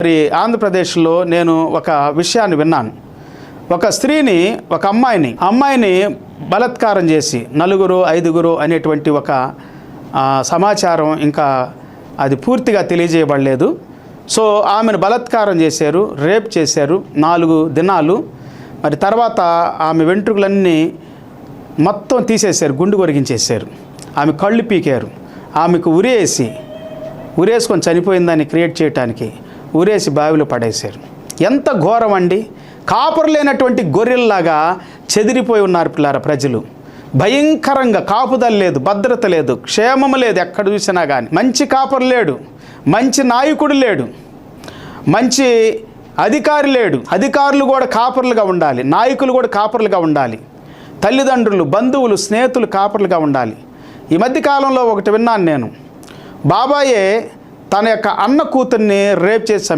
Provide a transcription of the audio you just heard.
మరి ఆంధ్రప్రదేశ్లో నేను ఒక విషయాన్ని విన్నాను. ఒక స్త్రీని, ఒక అమ్మాయిని బలాత్కారం చేసి 4, 5 అనేటువంటి ఒక సమాచారం ఇంకా అది పూర్తిగా తెలియజేయబడలేదు. సో ఆమెను బలాత్కారం చేశారు, రేప్ చేశారు 4 దినాలు. మరి తర్వాత ఆమె వెంట్రుకలన్నీ మొత్తం తీసేశారు, గుండు కొరిగించేశారు. ఆమె కళ్ళు పీకారు, ఆమెకు ఉరేసుకొని చనిపోయిందని క్రియేట్ చేయడానికి ఊరేసి బావిలో పడేశారు. ఎంత ఘోరం అండి! కాపురు లేనటువంటి గొర్రెల్లాగా చెదిరిపోయి ఉన్నారు పిల్లారా ప్రజలు. భయంకరంగా కాపుదల లేదు, భద్రత లేదు, క్షేమం లేదు. ఎక్కడ చూసినా కానీ మంచి కాపురు లేడు, మంచి నాయకుడు లేడు, మంచి అధికారి లేడు. అధికారులు కూడా కాపురులుగా ఉండాలి, నాయకులు కూడా కాపురులుగా ఉండాలి, తల్లిదండ్రులు, బంధువులు, స్నేహితులు కాపురులుగా ఉండాలి. ఈ మధ్యకాలంలో ఒకటి విన్నాను నేను. బాబాయే తన యొక్క అన్న కూతుర్ని రేప్ చేసి చంపాడు.